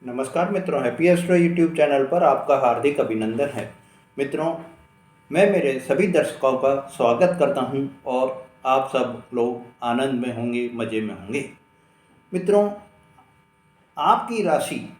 नमस्कार मित्रों, happy astro YouTube channel पर आपका हार्दिक अभिनंदन है। मित्रों, मैं मेरे सभी दर्शकों का स्वागत करता हूं और आप सब लोग आनंद में होंगे, मज़े में होंगे। मित्रों, आपकी राशि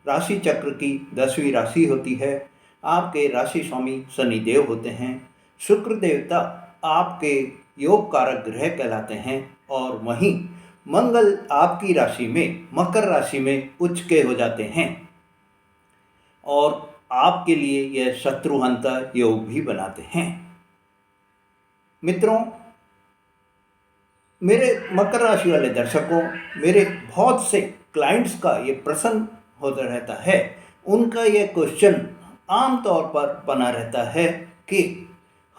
राशि चक्र की 10वीं राशि होती है। आपके राशि स्वामी शनिदेव होते हैं। शुक्र देवता आपके योग कारक ग्रह कहलाते हैं और वहीं मंगल आपकी राशि में मकर राशि में उच्च के हो जाते हैं और आपके लिए यह शत्रुहंता योग भी बनाते हैं। मित्रों, मेरे मकर राशि वाले दर्शकों, मेरे बहुत से क्लाइंट्स का ये प्रश्न होता रहता है। उनका ये क्वेश्चन आम तौर पर बना रहता है कि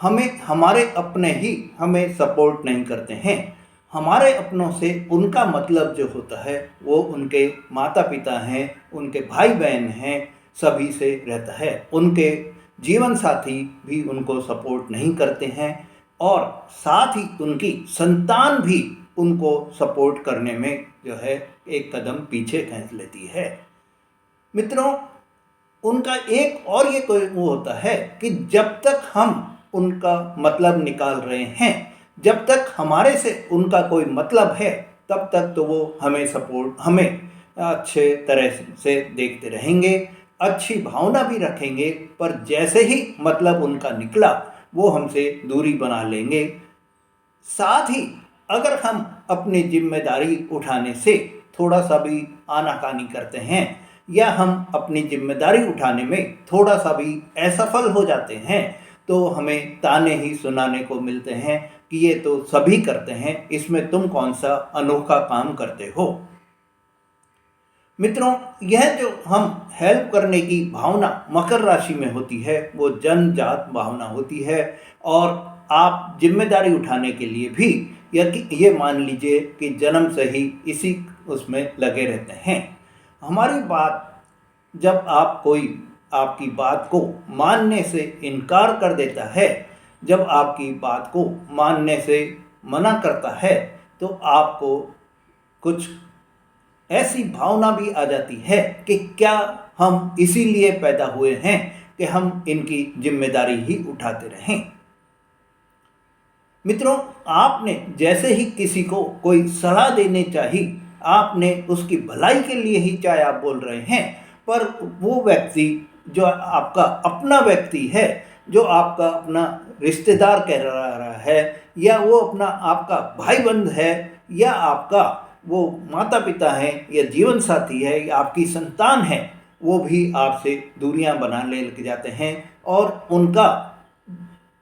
हमारे अपने ही हमें सपोर्ट नहीं करते हैं। हमारे अपनों से उनका मतलब जो होता है वो उनके माता पिता हैं, उनके भाई बहन हैं, सभी से रहता है। उनके जीवन साथी भी उनको सपोर्ट नहीं करते हैं और साथ ही उनकी संतान भी उनको सपोर्ट करने में जो है एक कदम पीछे खींच लेती है। मित्रों, उनका एक और ये कोई वो होता है कि जब तक हम उनका मतलब निकाल रहे हैं, जब तक हमारे से उनका कोई मतलब है, तब तक तो वो हमें अच्छे तरह से देखते रहेंगे, अच्छी भावना भी रखेंगे। पर जैसे ही मतलब उनका निकला, वो हमसे दूरी बना लेंगे। साथ ही अगर हम अपनी जिम्मेदारी उठाने से थोड़ा सा भी आनाकानी करते हैं या हम अपनी जिम्मेदारी उठाने में थोड़ा सा भी असफल हो जाते हैं, तो हमें ताने ही सुनाने को मिलते हैं कि ये तो सभी करते हैं, इसमें तुम कौन सा अनोखा काम करते हो। मित्रों, यह जो हम हेल्प करने की भावना मकर राशि में होती है, वो जनजात भावना होती है और आप जिम्मेदारी उठाने के लिए भी ये मान लीजिए कि जन्म से ही इसी उसमें लगे रहते हैं। हमारी बात जब आपकी बात को मानने से इनकार कर देता है, जब आपकी बात को मानने से मना करता है, तो आपको कुछ ऐसी भावना भी आ जाती है कि क्या हम इसीलिए पैदा हुए हैं कि हम इनकी जिम्मेदारी ही उठाते रहें। मित्रों, आपने जैसे ही किसी को कोई सलाह देनी चाहिए, आपने उसकी भलाई के लिए ही चाहे आप बोल रहे हैं, पर वो व्यक्ति जो आपका अपना व्यक्ति है, जो आपका अपना रिश्तेदार कह रहा है, या वो अपना आपका भाई बंध है, या आपका वो माता पिता है, या जीवन साथी है, या आपकी संतान है, वो भी आपसे दूरियां बना ले जाते हैं और उनका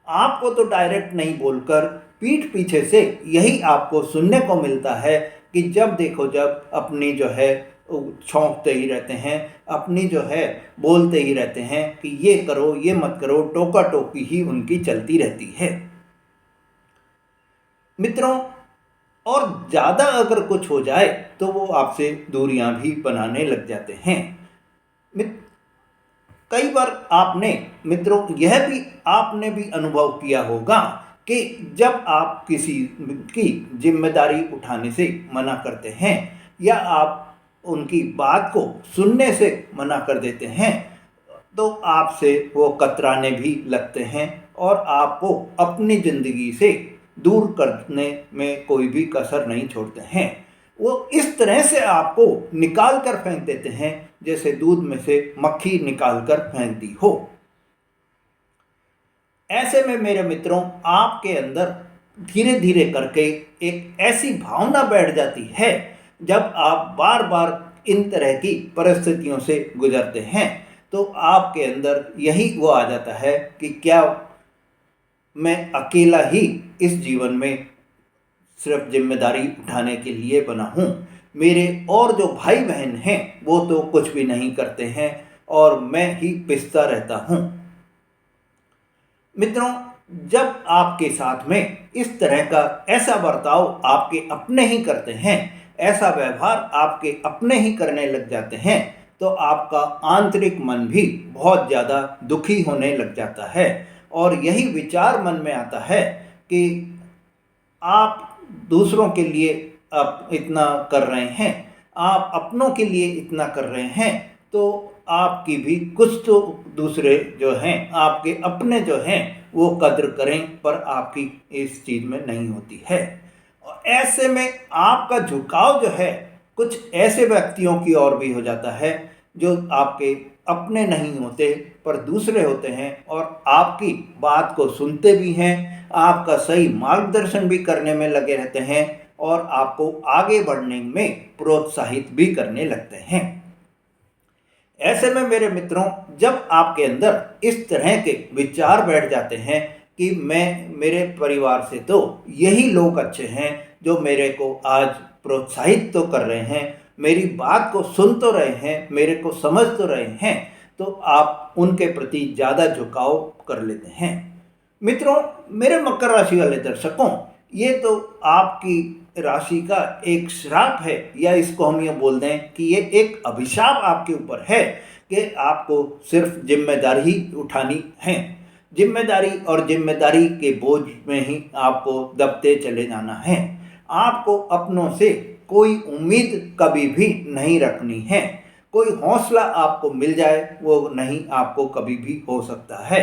आपको तो डायरेक्ट नहीं बोलकर पीठ पीछे से यही आपको सुनने को मिलता है कि जब देखो जब अपनी जो है छौंकते ही रहते हैं, अपनी जो है बोलते ही रहते हैं कि ये करो, ये मत करो, टोका टोकी ही उनकी चलती रहती है। मित्रों, और ज़्यादा अगर कुछ हो जाए तो वो आपसे दूरियां भी बनाने लग जाते हैं। कई बार आपने भी अनुभव किया होगा कि जब आप किसी की जिम्मेदारी उठाने से मना करते हैं या आप उनकी बात को सुनने से मना कर देते हैं, तो आपसे वो कतराने भी लगते हैं और आपको अपनी ज़िंदगी से दूर करने में कोई भी कसर नहीं छोड़ते हैं। वो इस तरह से आपको निकाल कर फेंक देते हैं जैसे दूध में से मक्खी निकाल कर फेंकती हो। ऐसे में मेरे मित्रों, आपके अंदर धीरे धीरे करके एक ऐसी भावना बैठ जाती है, जब आप बार बार इन तरह की परिस्थितियों से गुजरते हैं, तो आपके अंदर यही वो आ जाता है कि क्या मैं अकेला ही इस जीवन में सिर्फ जिम्मेदारी उठाने के लिए बना हूँ। मेरे और जो भाई बहन हैं वो तो कुछ भी नहीं करते हैं और मैं ही पिसता रहता हूँ। मित्रों, जब आपके साथ में इस तरह का ऐसा बर्ताव आपके अपने ही करते हैं, ऐसा व्यवहार आपके अपने ही करने लग जाते हैं, तो आपका आंतरिक मन भी बहुत ज़्यादा दुखी होने लग जाता है और यही विचार मन में आता है कि आप दूसरों के लिए आप इतना कर रहे हैं, आप अपनों के लिए इतना कर रहे हैं तो आपकी भी कुछ तो दूसरे जो हैं, आपके अपने जो हैं, वो कद्र करें, पर आपकी इस चीज़ में नहीं होती है। और ऐसे में आपका झुकाव जो है कुछ ऐसे व्यक्तियों की ओर भी हो जाता है जो आपके अपने नहीं होते पर दूसरे होते हैं, और आपकी बात को सुनते भी हैं, आपका सही मार्गदर्शन भी करने में लगे रहते हैं और आपको आगे बढ़ने में प्रोत्साहित भी करने लगते हैं। ऐसे में मेरे मित्रों, जब आपके अंदर इस तरह के विचार बैठ जाते हैं कि मेरे परिवार से तो यही लोग अच्छे हैं जो मेरे को आज प्रोत्साहित तो कर रहे हैं, मेरी बात को सुन तो रहे हैं, मेरे को समझ तो रहे हैं, तो आप उनके प्रति ज़्यादा झुकाव कर लेते हैं। मित्रों, मेरे मकर राशि वाले दर्शकों, ये तो आपकी राशि का एक श्राप है, या इसको हम ये बोल दें कि ये एक अभिशाप आपके ऊपर है कि आपको सिर्फ जिम्मेदारी ही उठानी है। जिम्मेदारी और जिम्मेदारी के बोझ में ही आपको दबते चले जाना है। आपको अपनों से कोई उम्मीद कभी भी नहीं रखनी है। कोई हौसला आपको मिल जाए वो नहीं आपको कभी भी हो सकता है।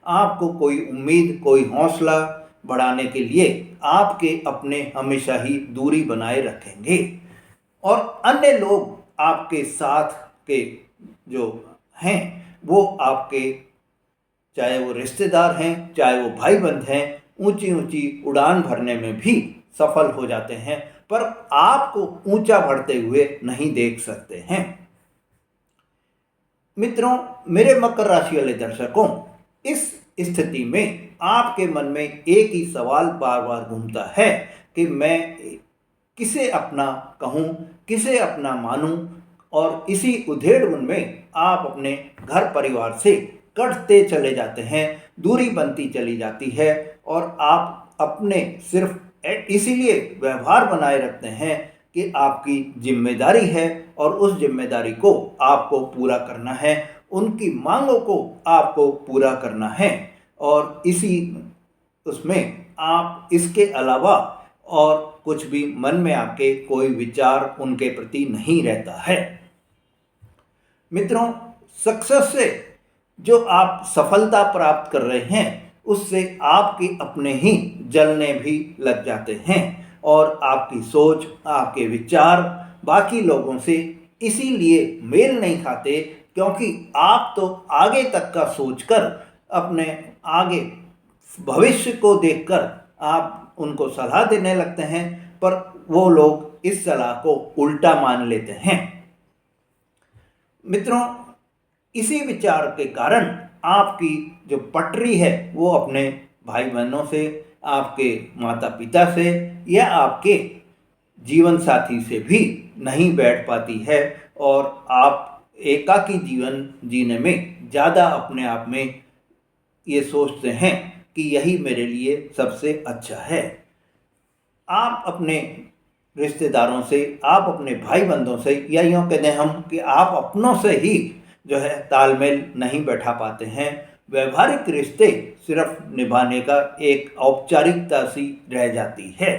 आपको कोई उम्मीद, कोई हौसला बढ़ाने के लिए आपके अपने हमेशा ही दूरी बनाए रखेंगे, और अन्य लोग आपके साथ के जो हैं वो आपके, चाहे वो रिश्तेदार हैं, चाहे वो भाई बंद हैं, ऊंची ऊंची उड़ान भरने में भी सफल हो जाते हैं, पर आपको ऊंचा बढ़ते हुए नहीं देख सकते हैं। मित्रों, मेरे मकर राशि वाले दर्शकों, इस स्थिति में आपके मन में एक ही सवाल बार बार घूमता है कि मैं किसे अपना कहूँ, किसे अपना मानूं, और इसी उधेड़-बुन में आप अपने घर परिवार से कटते चले जाते हैं, दूरी बनती चली जाती है, और आप अपने सिर्फ इसीलिए व्यवहार बनाए रखते हैं कि आपकी जिम्मेदारी है और उस जिम्मेदारी को आपको पूरा करना है, उनकी मांगों को आपको पूरा करना है, और इसी उसमें आप इसके अलावा और कुछ भी मन में आपके कोई विचार उनके प्रति नहीं रहता है। मित्रों, सक्सेस से जो आप सफलता प्राप्त कर रहे हैं उससे आपके अपने ही जलने भी लग जाते हैं, और आपकी सोच, आपके विचार बाकी लोगों से इसीलिए मेल नहीं खाते क्योंकि आप तो आगे तक का सोचकर, अपने आगे भविष्य को देखकर आप उनको सलाह देने लगते हैं, पर वो लोग इस सलाह को उल्टा मान लेते हैं। मित्रों, इसी विचार के कारण आपकी जो पटरी है वो अपने भाई बहनों से, आपके माता पिता से, या आपके जीवन साथी से भी नहीं बैठ पाती है, और आप एकाकी जीवन जीने में ज़्यादा अपने आप में ये सोचते हैं कि यही मेरे लिए सबसे अच्छा है। आप अपने रिश्तेदारों से, आप अपने भाई बंधों से, या यूँ कहते हैं हम कि आप अपनों से ही जो है तालमेल नहीं बैठा पाते हैं। व्यवहारिक रिश्ते सिर्फ निभाने का एक औपचारिकता सी रह जाती है।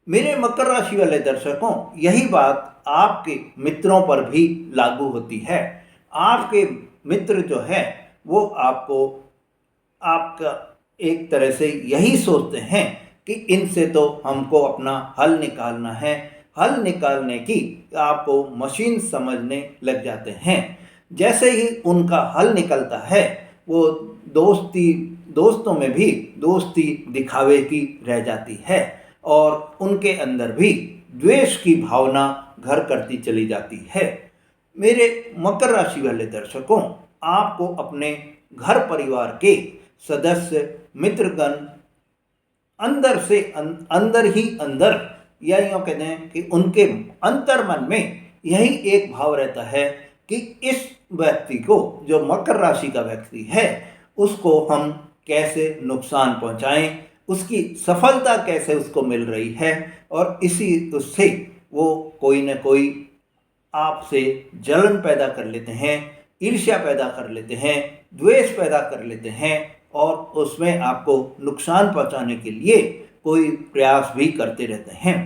मेरे मकर राशि वाले दर्शकों, यही बात आपके मित्रों पर भी लागू होती है। आपके मित्र जो है वो आपको, आपका एक तरह से यही सोचते हैं कि इनसे तो हमको अपना हल निकालना है। हल निकालने की आपको मशीन समझने लग जाते हैं। जैसे ही उनका हल निकलता है वो दोस्तों में भी दोस्ती दिखावे की रह जाती है, और उनके अंदर भी द्वेष की भावना घर करती चली जाती है। मेरे मकर राशि वाले दर्शकों, आपको अपने घर परिवार के सदस्य, मित्रगण अंदर से अंदर ही अंदर, या यूँ कहते हैं कि उनके अंतर मन में यही एक भाव रहता है कि इस व्यक्ति को, जो मकर राशि का व्यक्ति है, उसको हम कैसे नुकसान पहुंचाएं, उसकी सफलता कैसे उसको मिल रही है, और इसी उससे वो कोई न कोई आपसे जलन पैदा कर लेते हैं, ईर्ष्या पैदा कर लेते हैं, द्वेष पैदा कर लेते हैं, और उसमें आपको नुकसान पहुंचाने के लिए कोई प्रयास भी करते रहते हैं।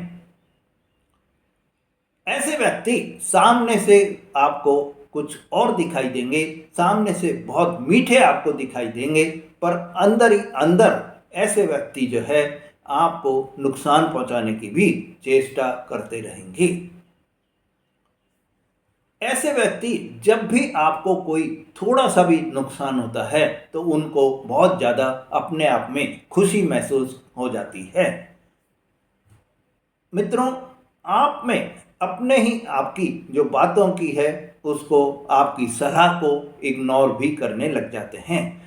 ऐसे व्यक्ति सामने से आपको कुछ और दिखाई देंगे, सामने से बहुत मीठे आपको दिखाई देंगे, पर अंदर ही अंदर ऐसे व्यक्ति जो है आपको नुकसान पहुंचाने की भी चेष्टा करते रहेंगे। ऐसे व्यक्ति जब भी आपको कोई थोड़ा सा भी नुकसान होता है तो उनको बहुत ज़्यादा अपने आप में खुशी महसूस हो जाती है। मित्रों, आप में अपने ही आपकी जो बातों की है उसको, आपकी सलाह को इग्नोर भी करने लग जाते हैं,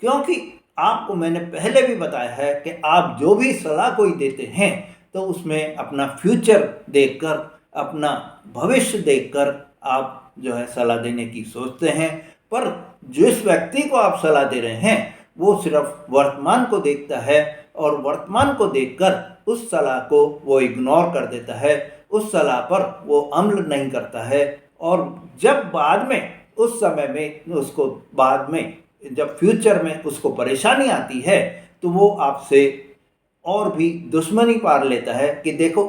क्योंकि आपको मैंने पहले भी बताया है कि आप जो भी सलाह कोई देते हैं तो उसमें अपना फ्यूचर देखकर, अपना भविष्य देखकर आप जो है सलाह देने की सोचते हैं। पर जिस व्यक्ति को आप सलाह दे रहे हैं वो सिर्फ वर्तमान को देखता है और वर्तमान को देखकर उस सलाह को वो इग्नोर कर देता है, उस सलाह पर वो अमल नहीं करता है। और जब बाद में उस समय में उसको बाद में जब फ्यूचर में उसको परेशानी आती है तो वो आपसे और भी दुश्मनी पार लेता है कि देखो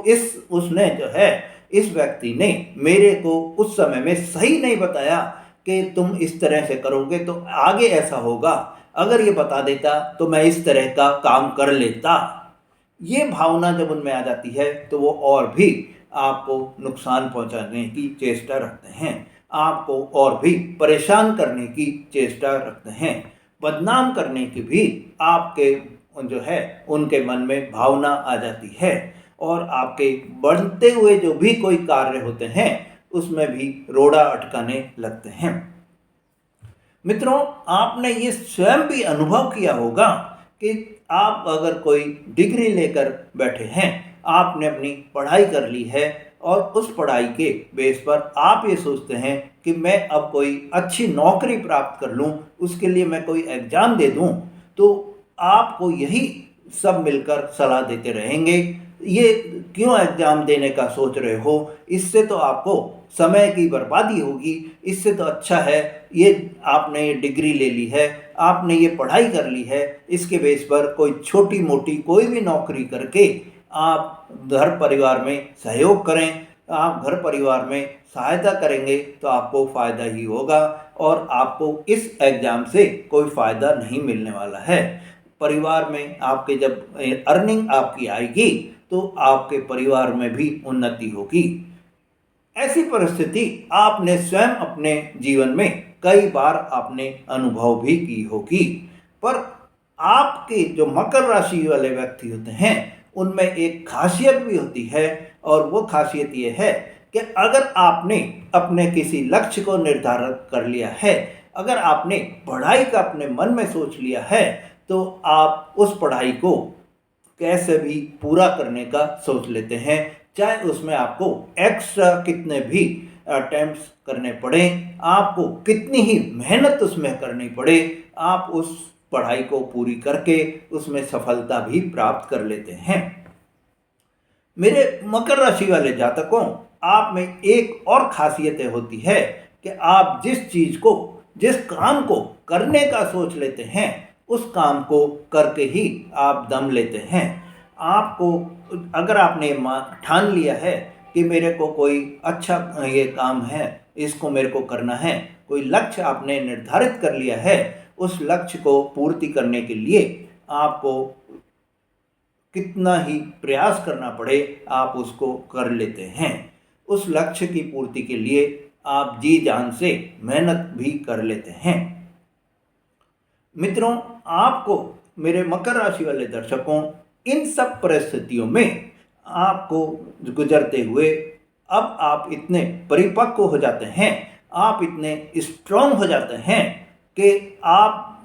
उसने जो है, इस व्यक्ति ने मेरे को उस समय में सही नहीं बताया कि तुम इस तरह से करोगे तो आगे ऐसा होगा, अगर ये बता देता तो मैं इस तरह का काम कर लेता। ये भावना जब उनमें आ जाती है तो वो और भी आपको नुकसान पहुंचाने की चेष्टा रखते हैं, आपको और भी परेशान करने की चेष्टा रखते हैं, बदनाम करने की भी आपके जो है उनके मन में भावना आ जाती है। और आपके बढ़ते हुए जो भी कोई कार्य होते हैं उसमें भी रोड़ा अटकाने लगते हैं। मित्रों, आपने ये स्वयं भी अनुभव किया होगा कि आप अगर कोई डिग्री लेकर बैठे हैं, आपने अपनी पढ़ाई कर ली है और उस पढ़ाई के बेस पर आप ये सोचते हैं कि मैं अब कोई अच्छी नौकरी प्राप्त कर लूं, उसके लिए मैं कोई एग्ज़ाम दे दूं, तो आपको यही सब मिलकर सलाह देते रहेंगे, ये क्यों एग्ज़ाम देने का सोच रहे हो, इससे तो आपको समय की बर्बादी होगी, इससे तो अच्छा है ये आपने ये डिग्री ले ली है, आपने ये पढ़ाई कर ली है, इसके बेस पर कोई छोटी मोटी कोई भी नौकरी करके आप घर परिवार में सहयोग करें, आप घर परिवार में सहायता करेंगे तो आपको फ़ायदा ही होगा और आपको इस एग्ज़ाम से कोई फ़ायदा नहीं मिलने वाला है। परिवार में आपके जब अर्निंग आपकी आएगी तो आपके परिवार में भी उन्नति होगी। ऐसी परिस्थिति आपने स्वयं अपने जीवन में कई बार आपने अनुभव भी की होगी। पर आपके जो मकर राशि वाले व्यक्ति होते हैं उनमें एक खासियत भी होती है और वो खासियत ये है कि अगर आपने अपने किसी लक्ष्य को निर्धारित कर लिया है, अगर आपने पढ़ाई का अपने मन में सोच लिया है तो आप उस पढ़ाई को कैसे भी पूरा करने का सोच लेते हैं, चाहे उसमें आपको एक्स्ट्रा कितने भी अटेम्प्ट्स करने पड़े, आपको कितनी ही मेहनत उसमें करनी पड़े, आप उस पढ़ाई को पूरी करके उसमें सफलता भी प्राप्त कर लेते हैं। मेरे मकर राशि वाले जातकों, आप में एक और खासियत होती है कि आप जिस चीज़ को, जिस काम को करने का सोच लेते हैं उस काम को करके ही आप दम लेते हैं। आपको अगर आपने ठान लिया है कि मेरे को कोई अच्छा ये काम है, इसको मेरे को करना है, कोई लक्ष्य आपने निर्धारित कर लिया है, उस लक्ष्य को पूर्ति करने के लिए आपको कितना ही प्रयास करना पड़े आप उसको कर लेते हैं। उस लक्ष्य की पूर्ति के लिए आप जी जान से मेहनत भी कर लेते हैं। मित्रों, आपको मेरे मकर राशि वाले दर्शकों, इन सब परिस्थितियों में आपको गुजरते हुए अब आप इतने परिपक्व हो जाते हैं, आप इतने स्ट्रांग हो जाते हैं कि आप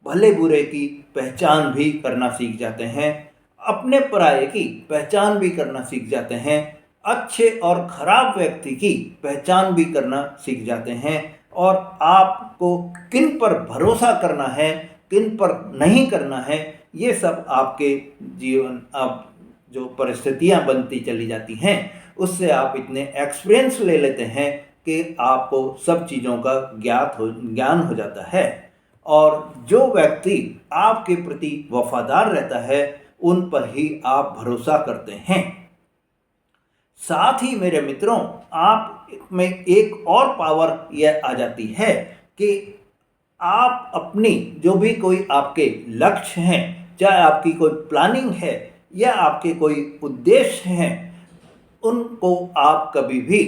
भले बुरे की पहचान भी करना सीख जाते हैं, अपने पराये की पहचान भी करना सीख जाते हैं, अच्छे और खराब व्यक्ति की पहचान भी करना सीख जाते हैं और आपको किन पर भरोसा करना है, किन पर नहीं करना है, ये सब आपके जीवन, आप जो परिस्थितियां बनती चली जाती हैं उससे आप इतने एक्सपीरियंस ले लेते हैं कि आपको सब चीज़ों का ज्ञान हो जाता है। और जो व्यक्ति आपके प्रति वफादार रहता है उन पर ही आप भरोसा करते हैं। साथ ही मेरे मित्रों, आप में एक और पावर यह आ जाती है कि आप अपनी जो भी कोई आपके लक्ष्य हैं, चाहे आपकी कोई प्लानिंग है या आपके कोई उद्देश्य हैं, उनको आप कभी भी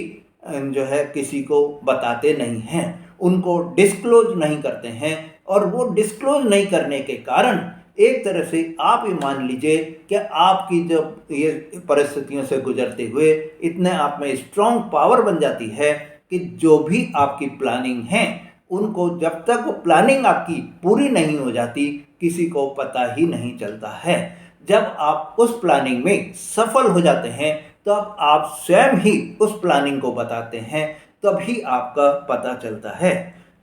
जो है किसी को बताते नहीं हैं, उनको डिस्क्लोज नहीं करते हैं। और वो डिस्क्लोज नहीं करने के कारण एक तरह से आप ये मान लीजिए कि आपकी जब ये परिस्थितियों से गुजरते हुए इतने आप में स्ट्रॉन्ग पावर बन जाती है कि जो भी आपकी प्लानिंग है उनको, जब तक वो प्लानिंग आपकी पूरी नहीं हो जाती, किसी को पता ही नहीं चलता है। जब आप उस प्लानिंग में सफल हो जाते हैं तब आप स्वयं ही उस प्लानिंग को बताते हैं, तभी आपका पता चलता है।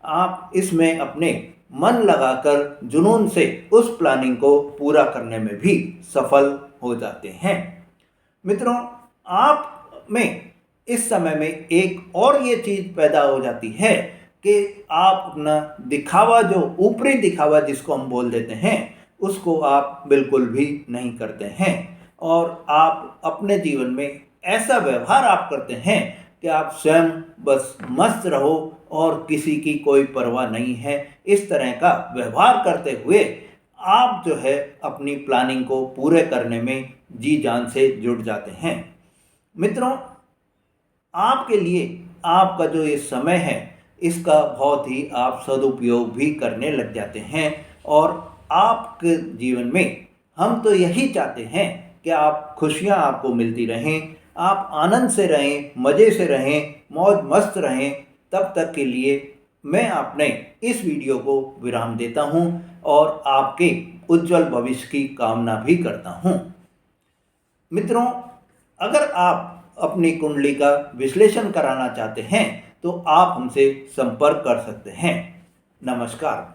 आप इसमें अपने मन लगाकर जुनून से उस प्लानिंग को पूरा करने में भी सफल हो जाते हैं। मित्रों, आप में इस समय में एक और ये चीज़ पैदा हो जाती है कि आप अपना दिखावा, जो ऊपरी दिखावा जिसको हम बोल देते हैं, उसको आप बिल्कुल भी नहीं करते हैं। और आप अपने जीवन में ऐसा व्यवहार आप करते हैं कि आप स्वयं बस मस्त रहो और किसी की कोई परवाह नहीं है। इस तरह का व्यवहार करते हुए आप जो है अपनी प्लानिंग को पूरे करने में जी जान से जुट जाते हैं। मित्रों, आपके लिए आपका जो ये समय है, इसका बहुत ही आप सदुपयोग भी करने लग जाते हैं। और आपके जीवन में हम तो यही चाहते हैं कि आप खुशियाँ आपको मिलती रहें, आप आनंद से रहें, मज़े से रहें, मौज मस्त रहें। तब तक के लिए मैं अपने इस वीडियो को विराम देता हूँ और आपके उज्जवल भविष्य की कामना भी करता हूँ। मित्रों, अगर आप अपनी कुंडली का विश्लेषण कराना चाहते हैं तो आप हमसे संपर्क कर सकते हैं। नमस्कार।